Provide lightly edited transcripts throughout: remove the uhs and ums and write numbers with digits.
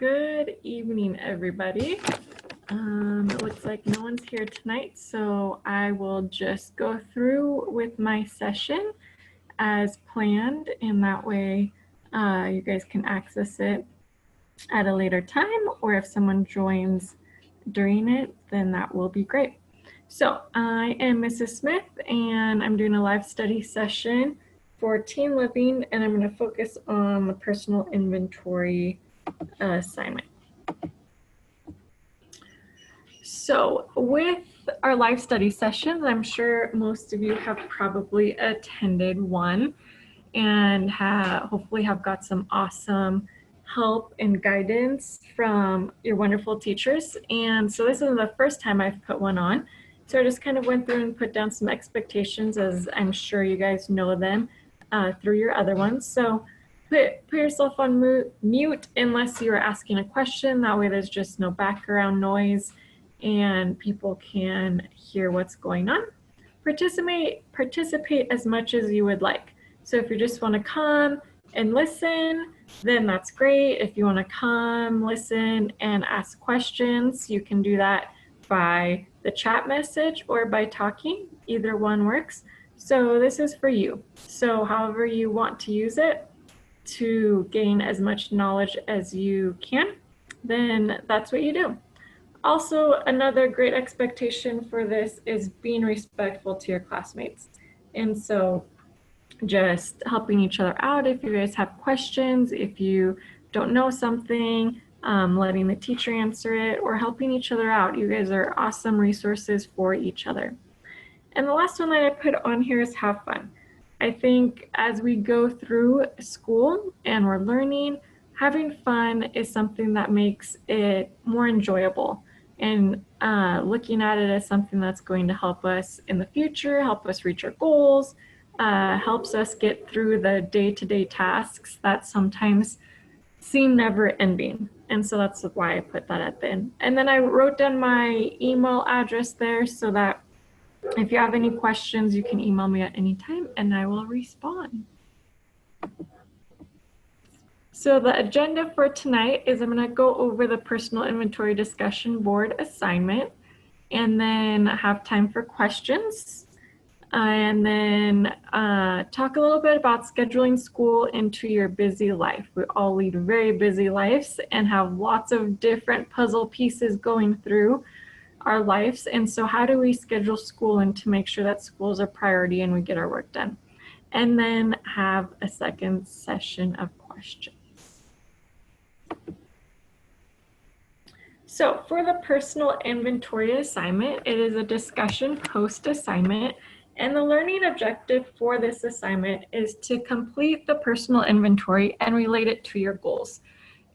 Good evening, everybody. It looks like no one's here tonight, so I will just go through with my session as planned, and that way you guys can access it at a later time, or if someone joins during it, then that will be great. So I am Mrs. Smith, and I'm doing a live study session for teen living, and I'm going to focus on the personal inventory assignment. So with our live study sessions, I'm sure most of you have probably attended one and hopefully have got some awesome help and guidance from your wonderful teachers. And so this is the first time I've put one on. So I just kind of went through and put down some expectations, as I'm sure you guys know them through your other ones. So put yourself on mute unless you're asking a question. That way there's just no background noise and people can hear what's going on. Participate as much as you would like. So if you just want to come and listen, then that's great. If you want to come, listen, and ask questions, you can do that by the chat message or by talking. Either one works. So this is for you. So however you want to use it to gain as much knowledge as you can, then that's what you do. Also, another great expectation for this is being respectful to your classmates. And so just helping each other out if you guys have questions, if you don't know something, letting the teacher answer it, or helping each other out. You guys are awesome resources for each other. And the last one that I put on here is have fun. I think as we go through school and we're learning, having fun is something that makes it more enjoyable. And looking at it as something that's going to help us in the future, help us reach our goals, helps us get through the day-to-day tasks that sometimes seem never-ending. And so that's why I put that at the end. And then I wrote down my email address there so that if you have any questions, you can email me at any time and I will respond. So the agenda for tonight is I'm going to go over the personal inventory discussion board assignment and then have time for questions. And then talk a little bit about scheduling school into your busy life. We all lead very busy lives and have lots of different puzzle pieces going through our lives. And so how do we schedule school and to make sure that school is a priority and we get our work done? And then have a second session of questions. So for the personal inventory assignment, it is a discussion post assignment. And the learning objective for this assignment is to complete the personal inventory and relate it to your goals.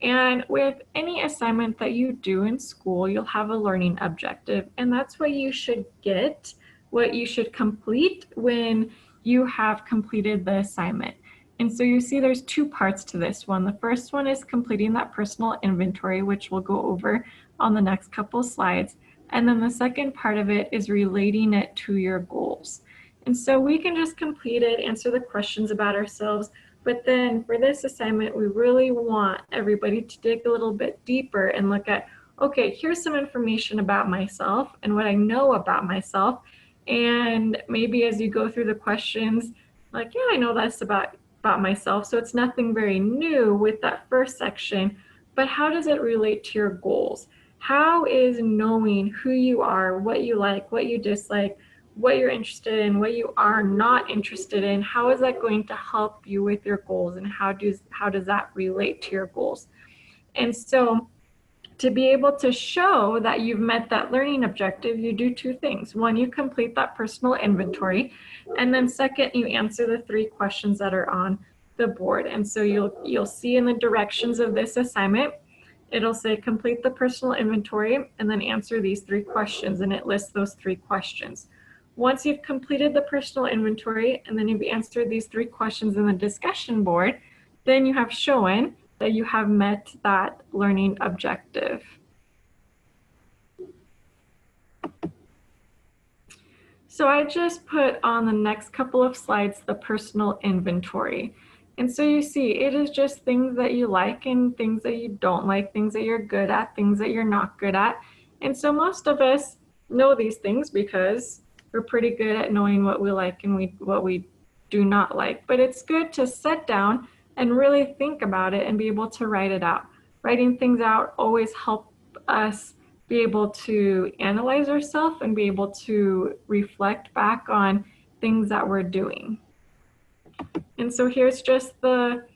And with any assignment that you do in school, you'll have a learning objective, and that's what you should get, what you should complete when you have completed the assignment. And so you see there's two parts to this one. The first one is completing that personal inventory, which we'll go over on the next couple slides. And then the second part of it is relating it to your goals. And so we can just complete it, answer the questions about ourselves, but then for this assignment, we really want everybody to dig a little bit deeper and look at, okay, here's some information about myself and what I know about myself. And maybe as you go through the questions, like, yeah, I know that's about myself. So it's nothing very new with that first section, but how does it relate to your goals? How is knowing who you are, what you like, what you dislike, what you're interested in, what you are not interested in, how is that going to help you with your goals, and how does that relate to your goals? And so to be able to show that you've met that learning objective, you do two things. One, you complete that personal inventory, and then second, you answer the 3 questions that are on the board. And so you'll see in the directions of this assignment, it'll say complete the personal inventory and then answer these 3 questions, and it lists those 3 questions. Once you've completed the personal inventory and then you've answered these 3 questions in the discussion board, then you have shown that you have met that learning objective. So I just put on the next couple of slides the personal inventory. And so you see, it is just things that you like and things that you don't like, things that you're good at, things that you're not good at. And so most of us know these things because we're pretty good at knowing what we like and what we do not like. But it's good to sit down and really think about it and be able to write it out. Writing things out always helps us be able to analyze ourselves and be able to reflect back on things that we're doing. And so here's just the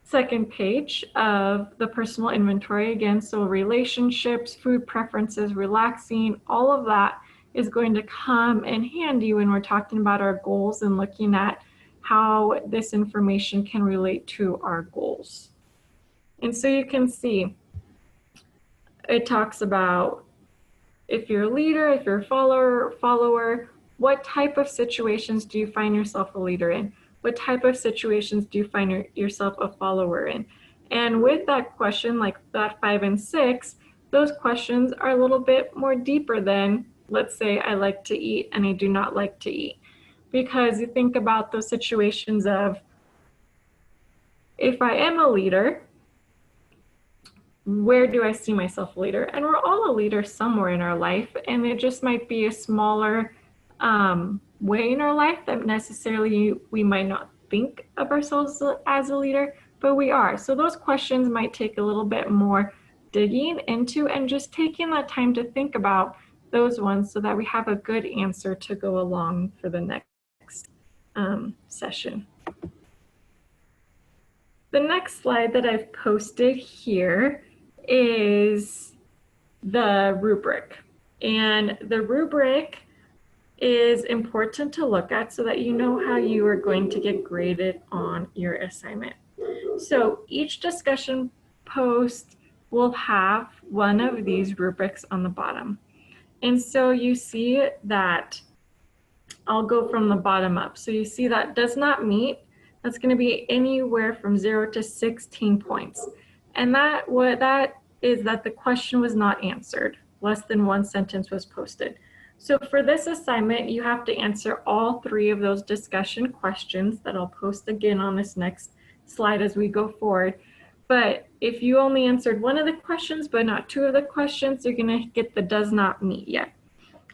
second page of the personal inventory again. So relationships, food preferences, relaxing, all of that is going to come in handy when we're talking about our goals and looking at how this information can relate to our goals. And so you can see it talks about if you're a leader, if you're a follower, what type of situations do you find yourself a leader in? What type of situations do you find yourself a follower in? And with that question, like that 5 and 6, those questions are a little bit more deeper than, let's say, I like to eat and I do not like to eat. Because you think about those situations of, if I am a leader, where do I see myself a leader? And we're all a leader somewhere in our life, and it just might be a smaller way in our life that necessarily we might not think of ourselves as a leader, but we are. So those questions might take a little bit more digging into and just taking that time to think about those ones so that we have a good answer to go along for the next session. The next slide that I've posted here is the rubric. And the rubric is important to look at so that you know how you are going to get graded on your assignment. So each discussion post will have one of these rubrics on the bottom. And so you see that I'll go from the bottom up. So you see that does not meet. That's going to be anywhere from 0 to 16 points. And what that is that the question was not answered. Less than one sentence was posted. So for this assignment, you have to answer all 3 of those discussion questions that I'll post again on this next slide as we go forward. But if you only answered 1 of the questions, but not 2 of the questions, you're going to get the does not meet yet.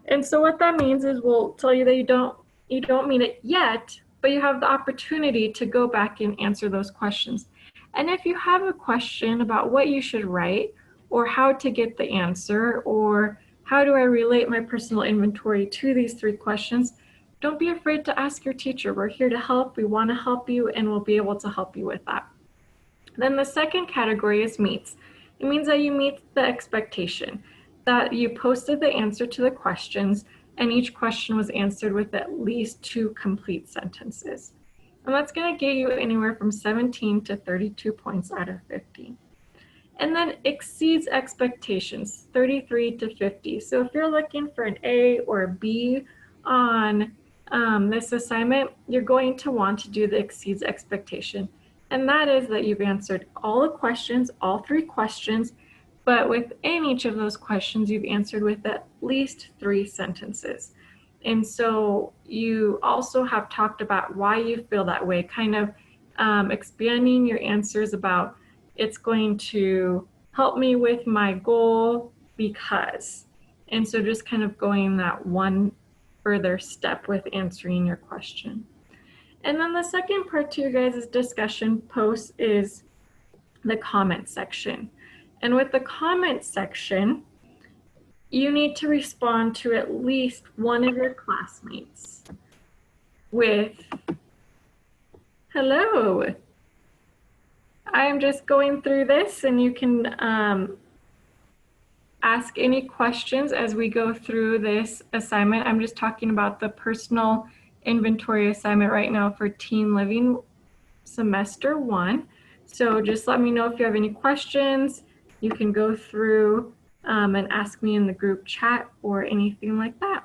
And so what that means is we'll tell you that you don't meet it yet, but you have the opportunity to go back and answer those questions. And if you have a question about what you should write or how to get the answer or how do I relate my personal inventory to these 3 questions, don't be afraid to ask your teacher. We're here to help. We want to help you, and we'll be able to help you with that. Then the second category is meets. It means that you meet the expectation, that you posted the answer to the questions, and each question was answered with at least 2 complete sentences. And that's going to get you anywhere from 17 to 32 points out of 50. And then exceeds expectations, 33 to 50. So if you're looking for an A or a B on this assignment, you're going to want to do the exceeds expectation. And that is that you've answered all the questions, all 3 questions, but within each of those questions, you've answered with at least 3 sentences. And so you also have talked about why you feel that way, kind of expanding your answers about it's going to help me with my goal because. And so just kind of going that one further step with answering your question. And then the second part to you guys' discussion post is the comment section. And with the comment section, you need to respond to at least one of your classmates with, hello. I'm just going through this and you can ask any questions as we go through this assignment. I'm just talking about the personal inventory assignment right now for Teen Living semester 1. So just let me know if you have any questions. You can go through and ask me in the group chat or anything like that.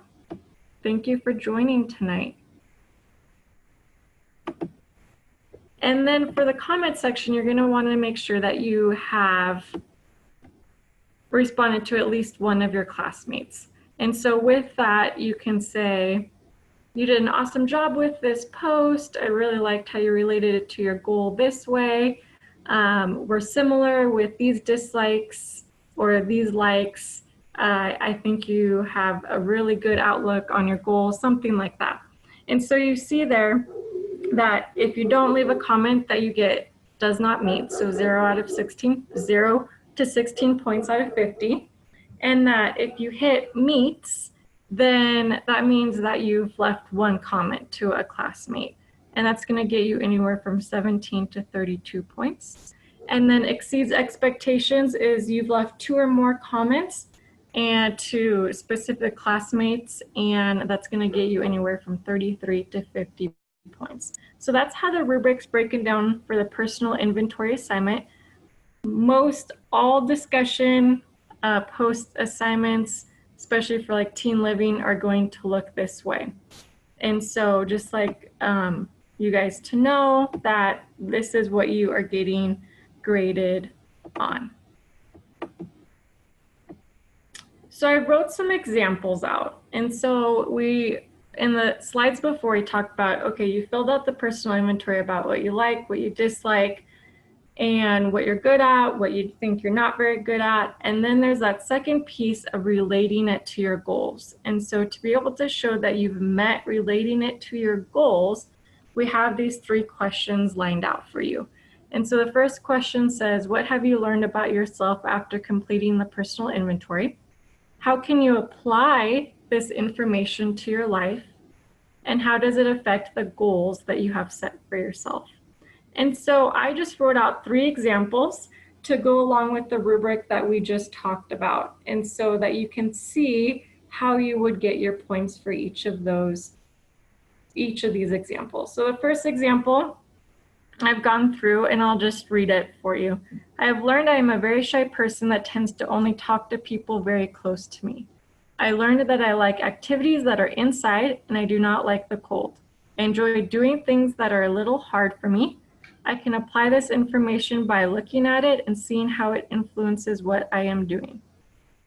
Thank you for joining tonight. And then for the comment section, you're going to want to make sure that you have responded to at least one of your classmates. And so with that, you can say, you did an awesome job with this post. I really liked how you related it to your goal this way. We're similar with these dislikes or these likes. I think you have a really good outlook on your goal, something like that. And so you see there that if you don't leave a comment that you get does not meet, so 0 out of 16, 0 to 16 points out of 50. And that if you hit meets, then that means that you've left one comment to a classmate. And that's going to get you anywhere from 17 to 32 points. And then exceeds expectations is you've left 2 or more comments and to specific classmates, and that's going to get you anywhere from 33 to 50 points. So that's how the rubric's breaking down for the personal inventory assignment. Most all discussion post assignments, especially for like teen living, are going to look this way. And so just like you guys to know that this is what you are getting graded on. So I wrote some examples out. And so in the slides before, we talked about, okay, you filled out the personal inventory about what you like, what you dislike, and what you're good at, what you think you're not very good at. And then there's that second piece of relating it to your goals. And so to be able to show that you've met relating it to your goals, we have these 3 questions lined out for you. And so the first question says, what have you learned about yourself after completing the personal inventory? How can you apply this information to your life? And how does it affect the goals that you have set for yourself? And so I just wrote out 3 examples to go along with the rubric that we just talked about. And so that you can see how you would get your points for each of these examples. So the first example I've gone through, and I'll just read it for you. I have learned I am a very shy person that tends to only talk to people very close to me. I learned that I like activities that are inside, and I do not like the cold. I enjoy doing things that are a little hard for me. I can apply this information by looking at it and seeing how it influences what I am doing.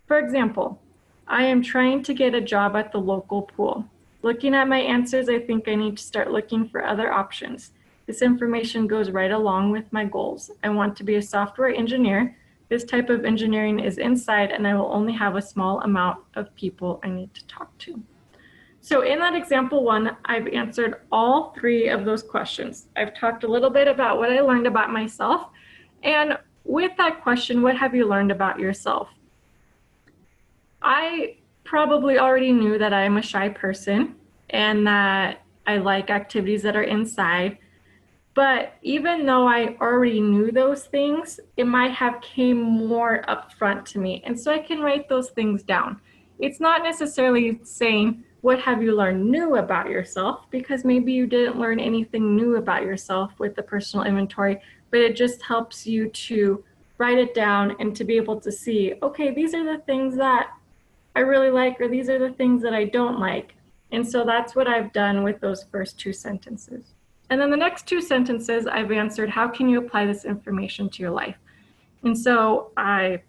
For example, I am trying to get a job at the local pool. Looking at my answers, I think I need to start looking for other options. This information goes right along with my goals. I want to be a software engineer. This type of engineering is inside, and I will only have a small amount of people I need to talk to. So in that example 1, I've answered all 3 of those questions. I've talked a little bit about what I learned about myself. And with that question, what have you learned about yourself? I probably already knew that I'm a shy person and that I like activities that are inside. But even though I already knew those things, it might have came more upfront to me. And so I can write those things down. It's not necessarily saying, what have you learned new about yourself? Because maybe you didn't learn anything new about yourself with the personal inventory, but it just helps you to write it down and to be able to see, okay, these are the things that I really like, or these are the things that I don't like. And so that's what I've done with those first 2 sentences. And then the next 2 sentences, I've answered, how can you apply this information to your life? And so I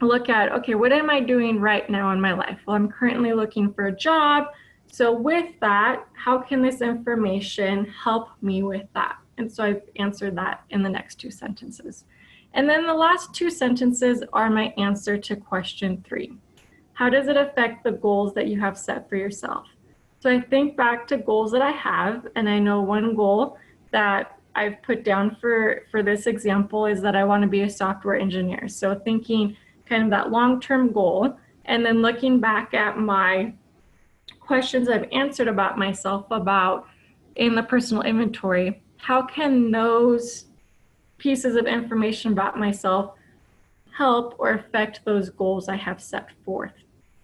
look at, okay, what am I doing right now in my life? Well, I'm currently looking for a job. So with that, how can this information help me with that? And so I've answered that in the next 2 sentences. And then the last 2 sentences are my answer to question 3. How does it affect the goals that you have set for yourself? So I think back to goals that I have, and I know one goal that I've put down for this example is that I want to be a software engineer. So thinking kind of that long-term goal, and then looking back at my questions I've answered about myself about in the personal inventory, how can those pieces of information about myself help or affect those goals I have set forth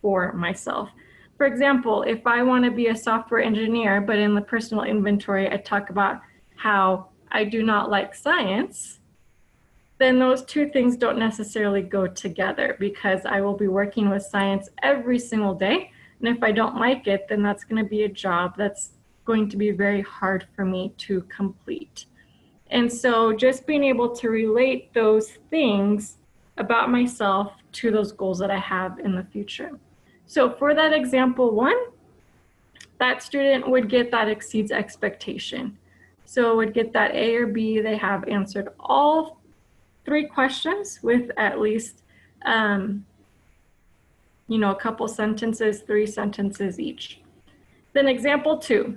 for myself? For example, if I want to be a software engineer, but in the personal inventory, I talk about how I do not like science, then those 2 things don't necessarily go together because I will be working with science every single day. And if I don't like it, then that's going to be a job that's going to be very hard for me to complete. And so just being able to relate those things about myself to those goals that I have in the future. So for that example 1, that student would get that exceeds expectation. So would get that A or B. They have answered all 3 questions with at least, a couple sentences, 3 sentences each. Then example 2.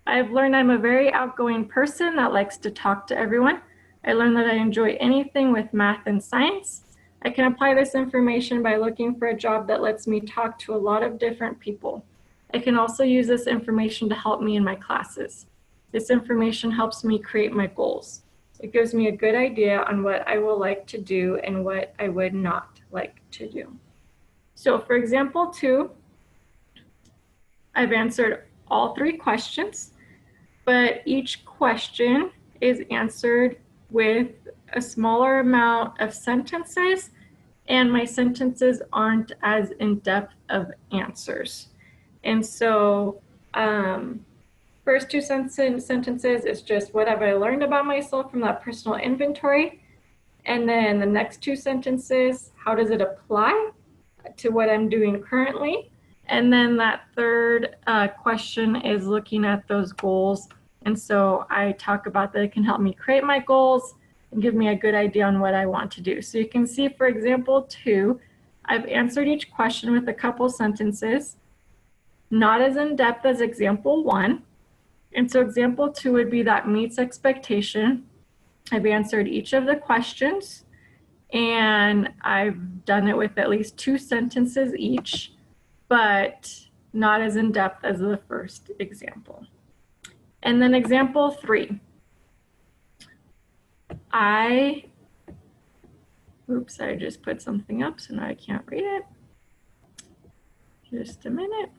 I've learned I'm a very outgoing person that likes to talk to everyone. I learned that I enjoy anything with math and science. I can apply this information by looking for a job that lets me talk to a lot of different people. I can also use this information to help me in my classes. This information helps me create my goals. It gives me a good idea on what I will like to do and what I would not like to do. So for example 2, I've answered all 3 questions, but each question is answered with a smaller amount of sentences, and my sentences aren't as in-depth of answers. And so first 2 sentences is just what have I learned about myself from that personal inventory. And then the next 2 sentences, how does it apply to what I'm doing currently? And then that third question is looking at those goals. And so I talk about that it can help me create my goals and give me a good idea on what I want to do. So you can see, for example 2, I've answered each question with a couple sentences, not as in-depth as example 1. And so example 2 would be that meets expectation. I've answered each of the questions, and I've done it with at least 2 sentences each, but not as in-depth as the first example. And then example 3. I just put something up, so now I can't read it. Just a minute.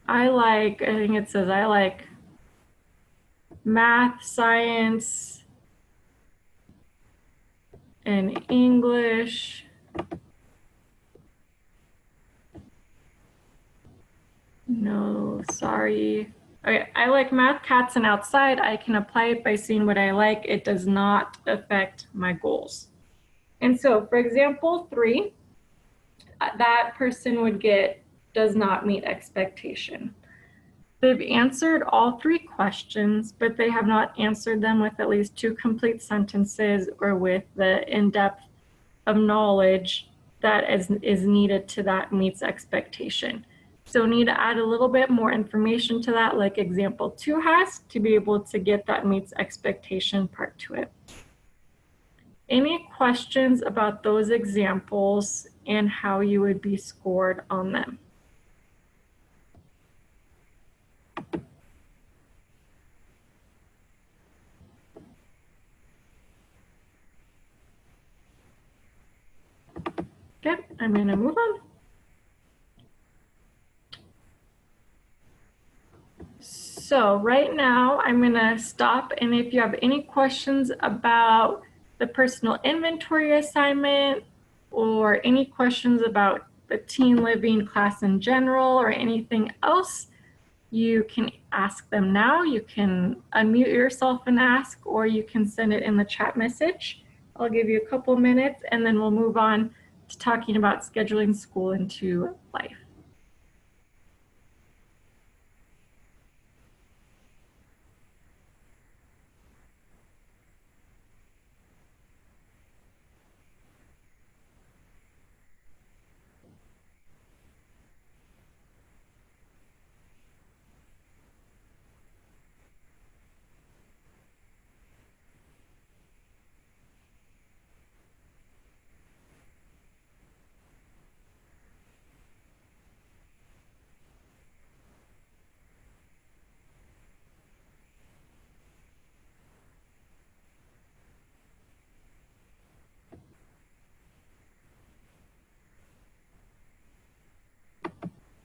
I think it says I like math, science, and English. No, sorry. Okay, I like math, cats, and outside. I can apply it by seeing what I like. It does not affect my goals. And so for example 3, that person would get does not meet expectation. They've answered all 3 questions, but they have not answered them with at least 2 complete sentences or with the in-depth of knowledge that is needed to that meets expectation. So need to add a little bit more information to that, like example 2 has, to be able to get that meets expectation part to it. Any questions about those examples and how you would be scored on them? Okay, I'm going to move on. So right now I'm going to stop, and if you have any questions about the personal inventory assignment or any questions about the teen living class in general or anything else, you can ask them now. You can unmute yourself and ask, or you can send it in the chat message. I'll give you a couple minutes, and then we'll move on to talking about scheduling school into life.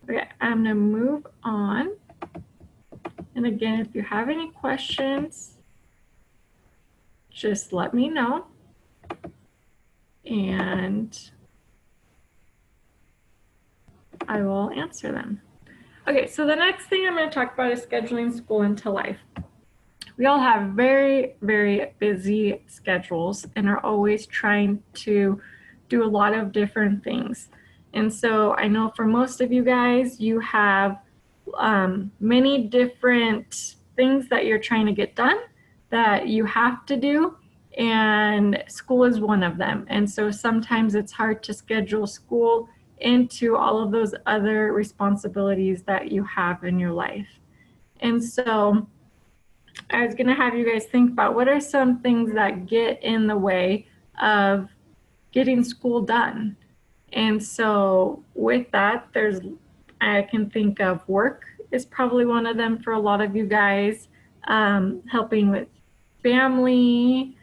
Okay, I'm going to move on. And again, if you have any questions, just let me know. And I will answer them. Okay, so the next thing I'm going to talk about is scheduling school into life. We all have very, very busy schedules and are always trying to do a lot of different things. And so I know for most of you guys, you have many different things that you're trying to get done that you have to do, and school is one of them. And so sometimes it's hard to schedule school into all of those other responsibilities that you have in your life. And so I was going to have you guys think about what are some things that get in the way of getting school done. And so with that, I can think of work is probably one of them for a lot of you guys, helping with family,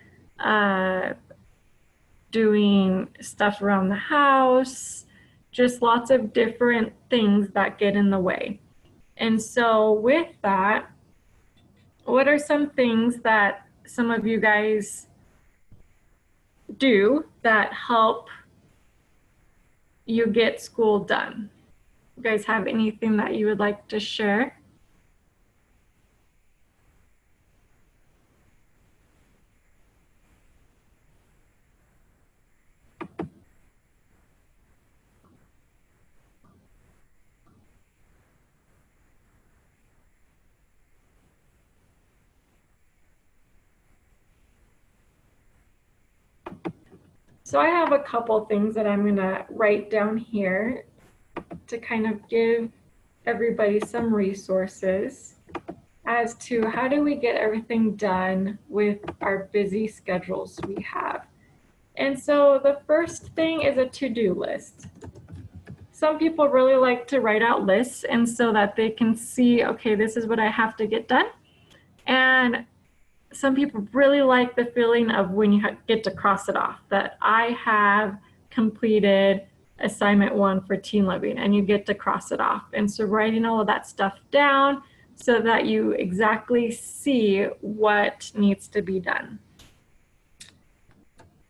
doing stuff around the house, just lots of different things that get in the way. And so with that, what are some things that some of you guys do that help you get school done? You guys have anything that you would like to share? So I have a couple things that I'm going to write down here to kind of give everybody some resources as to how do we get everything done with our busy schedules we have. And so the first thing is a to-do list. Some people really like to write out lists, and so that they can see, okay, this is what I have to get done. And some people really like the feeling of when you get to cross it off, that I have completed assignment 1 for teen living, and you get to cross it off. And so writing all of that stuff down so that you exactly see what needs to be done.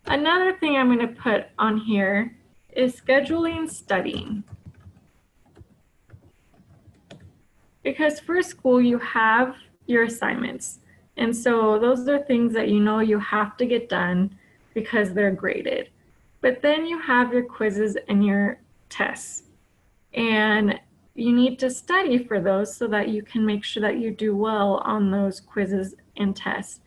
Another thing I'm going to put on here is scheduling studying. Because for school, you have your assignments. And so those are things that you know you have to get done because they're graded. But then you have your quizzes and your tests. And you need to study for those so that you can make sure that you do well on those quizzes and tests.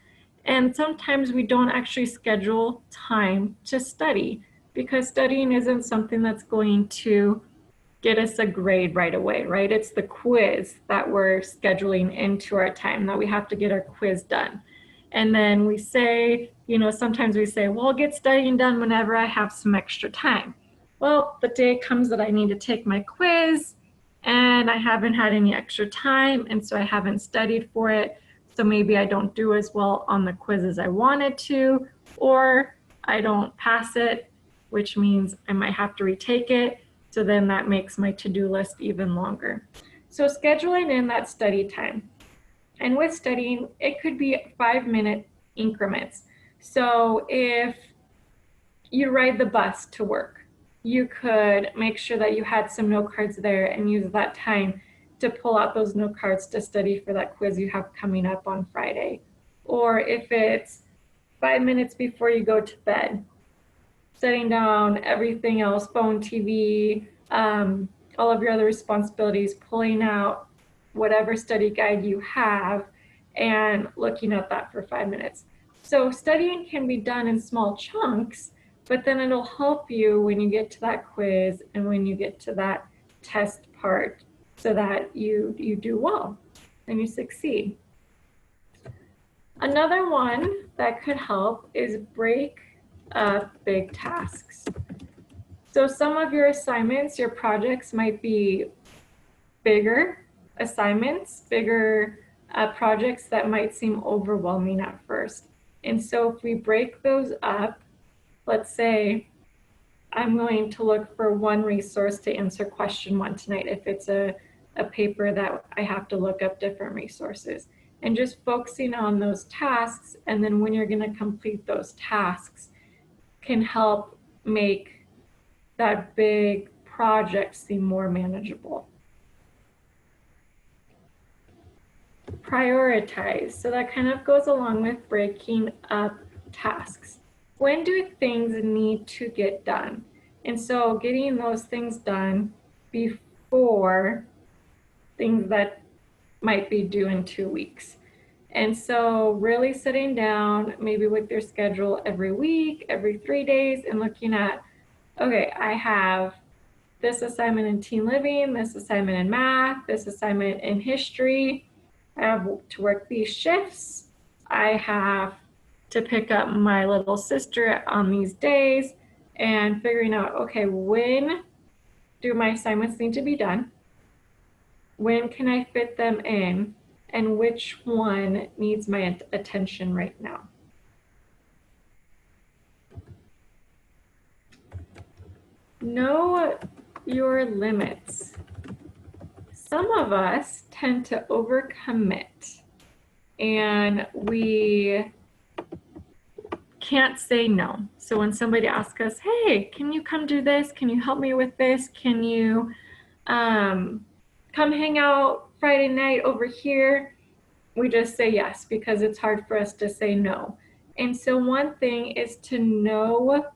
And sometimes we don't actually schedule time to study because studying isn't something that's going to get us a grade right away, right? It's the quiz that we're scheduling into our time, that we have to get our quiz done. And then we say, sometimes we say, well, I'll get studying done whenever I have some extra time. Well, the day comes that I need to take my quiz and I haven't had any extra time, and so I haven't studied for it. So maybe I don't do as well on the quiz as I wanted to, or I don't pass it, which means I might have to retake it. So then that makes my to-do list even longer. So scheduling in that study time. And with studying, it could be 5-minute increments. So if you ride the bus to work, you could make sure that you had some note cards there and use that time to pull out those note cards to study for that quiz you have coming up on Friday. Or if it's 5 minutes before you go to bed, setting down everything else, phone, TV, all of your other responsibilities, pulling out whatever study guide you have and looking at that for 5 minutes. So studying can be done in small chunks, but then it'll help you when you get to that quiz and when you get to that test part so that you do well and you succeed. Another one that could help is break up big tasks. So some of your assignments, your projects might be bigger assignments, bigger projects that might seem overwhelming at first. And so if we break those up, let's say I'm going to look for one resource to answer question 1 tonight if it's a paper that I have to look up different resources. And just focusing on those tasks, and then when you're going to complete those tasks, can help make that big project seem more manageable. Prioritize. So that kind of goes along with breaking up tasks. When do things need to get done? And so getting those things done before things that might be due in 2 weeks. And so really sitting down, maybe with your schedule every week, every 3 days, and looking at, okay, I have this assignment in teen living, this assignment in math, this assignment in history. I have to work these shifts. I have to pick up my little sister on these days, and figuring out, okay, when do my assignments need to be done? When can I fit them in? And which one needs my attention right now? Know your limits. Some of us tend to overcommit, and we can't say no. So when somebody asks us, hey, can you come do this? Can you help me with this? Can you come hang out Friday night over here? We just say yes because it's hard for us to say no. And so one thing is to know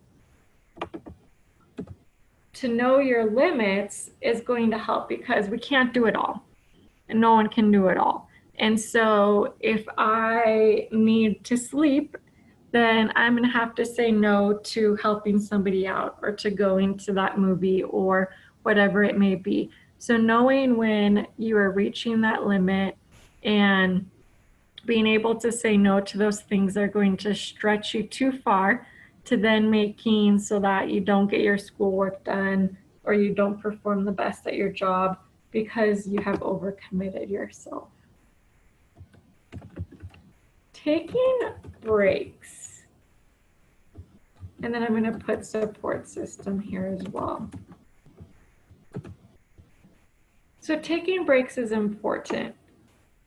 your limits is going to help, because we can't do it all and no one can do it all. And so if I need to sleep, then I'm going to have to say no to helping somebody out or to going to that movie or whatever it may be. So knowing when you are reaching that limit and being able to say no to those things that are going to stretch you too far, to then making so that you don't get your schoolwork done or you don't perform the best at your job because you have overcommitted yourself. Taking breaks. And then I'm going to put support system here as well. So taking breaks is important.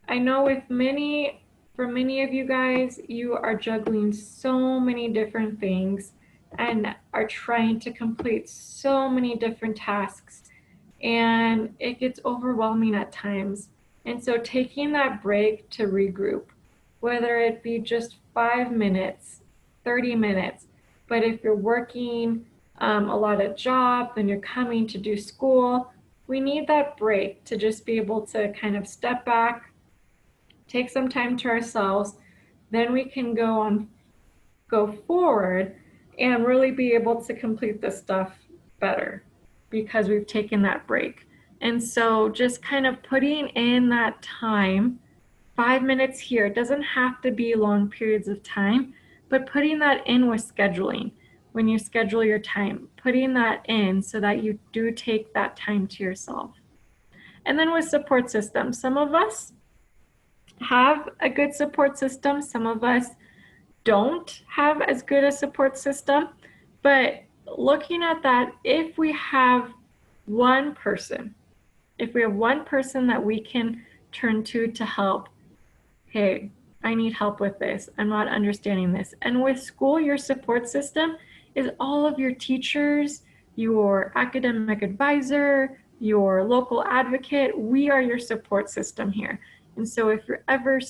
I know for many of you guys, you are juggling so many different things and are trying to complete so many different tasks, and it gets overwhelming at times. And so taking that break to regroup, whether it be just 5 minutes, 30 minutes, but if you're working a lot of job, then you're coming to do school, we need that break to just be able to kind of step back, take some time to ourselves, then we can go forward and really be able to complete this stuff better because we've taken that break. And so just kind of putting in that time, 5 minutes here, it doesn't have to be long periods of time, but putting that in with scheduling. When you schedule your time, putting that in so that you do take that time to yourself. And then with support systems, some of us have a good support system. Some of us don't have as good a support system. But looking at that, if we have one person that we can turn to help, hey, I need help with this, I'm not understanding this. And with school, your support system is all of your teachers, your academic advisor, your local advocate. We are your support system here. And so if you're ever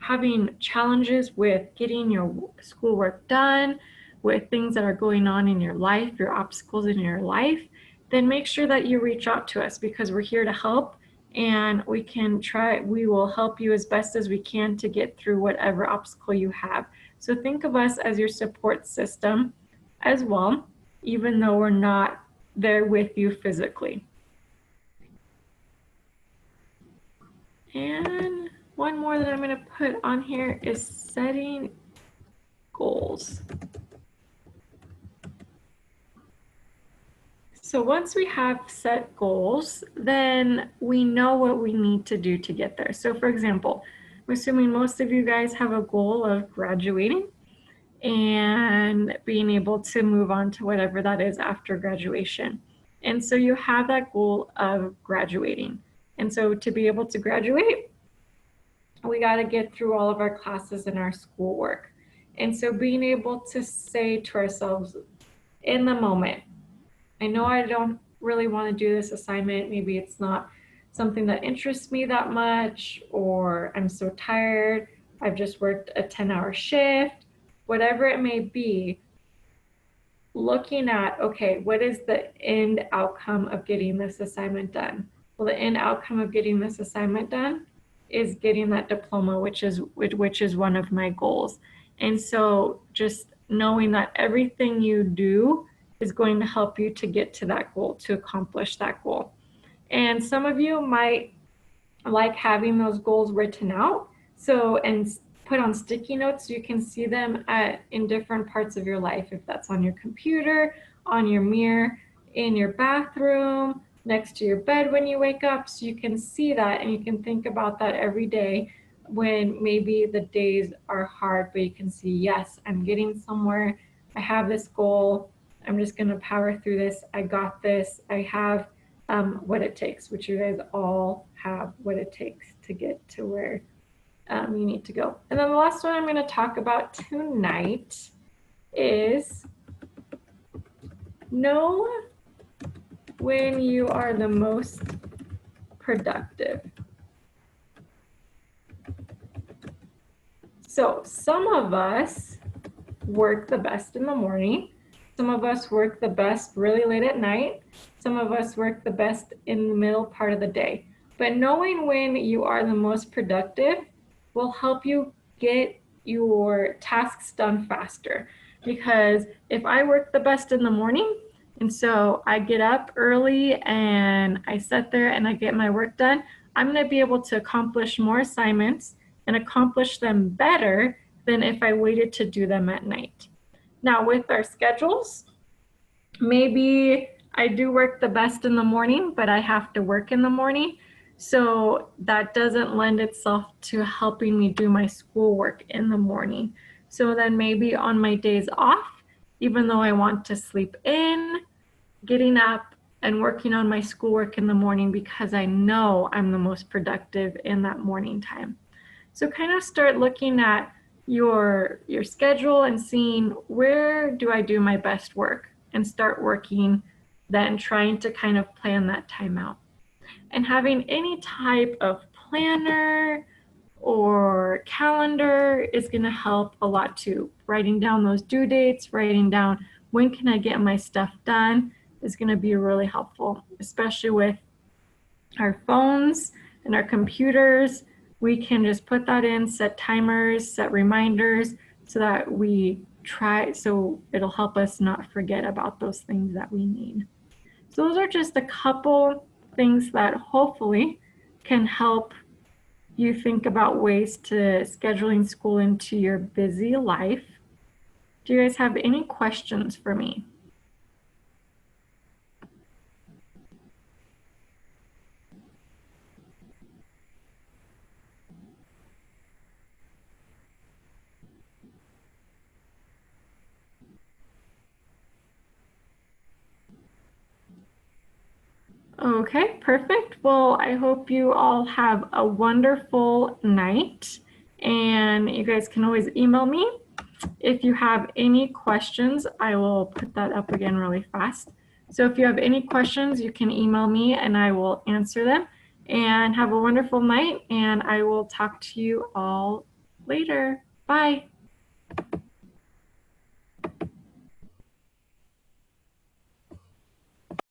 having challenges with getting your schoolwork done, with things that are going on in your life, your obstacles in your life, then make sure that you reach out to us, because we're here to help, and we will help you as best as we can to get through whatever obstacle you have. So think of us as your support system as well, even though we're not there with you physically. And one more that I'm going to put on here is setting goals. So once we have set goals, then we know what we need to do to get there. So for example, I'm assuming most of you guys have a goal of graduating and being able to move on to whatever that is after graduation. And so you have that goal of graduating. And so to be able to graduate, we got to get through all of our classes and our schoolwork. And so being able to say to ourselves in the moment, I know I don't really want to do this assignment. Maybe it's not something that interests me that much, or I'm so tired. I've just worked a 10-hour shift, whatever it may be. looking at, okay, what is the end outcome of getting this assignment done? Well, the end outcome of getting this assignment done is getting that diploma, which is one of my goals. And so just knowing that everything you do is going to help you to get to that goal, to accomplish that goal. And some of you might like having those goals written out. So, and put on sticky notes so you can see them in different parts of your life. If that's on your computer, on your mirror, in your bathroom, next to your bed when you wake up, so you can see that and you can think about that every day when maybe the days are hard, but you can see, yes, I'm getting somewhere. I have this goal. I'm just going to power through this. I got this. I have what it takes, which you guys all have what it takes to get to where you need to go. And then the last one I'm going to talk about tonight is know when you are the most productive. So some of us work the best in the morning. Some of us work the best really late at night. Some of us work the best in the middle part of the day. But knowing when you are the most productive will help you get your tasks done faster. Because if I work the best in the morning, and so I get up early and I sit there and I get my work done, I'm going to be able to accomplish more assignments and accomplish them better than if I waited to do them at night. Now with our schedules, maybe I do work the best in the morning, but I have to work in the morning. So that doesn't lend itself to helping me do my schoolwork in the morning. So then maybe on my days off, even though I want to sleep in, getting up and working on my schoolwork in the morning because I know I'm the most productive in that morning time. So kind of start looking at your schedule and seeing where do I do my best work, and start working then, trying to kind of plan that time out. And having any type of planner or calendar is going to help a lot too. Writing down those due dates, writing down when can I get my stuff done is going to be really helpful, especially with our phones and our computers. We can just put that in, set timers, set reminders so that we try, so it'll help us not forget about those things that we need. So those are just a couple things that hopefully can help you think about ways to scheduling school into your busy life. Do you guys have any questions for me? Okay, perfect. Well, I hope you all have a wonderful night, and you guys can always email me if you have any questions. I will put that up again really fast. So if you have any questions, you can email me and I will answer them. And have a wonderful night, and I will talk to you all later. Bye.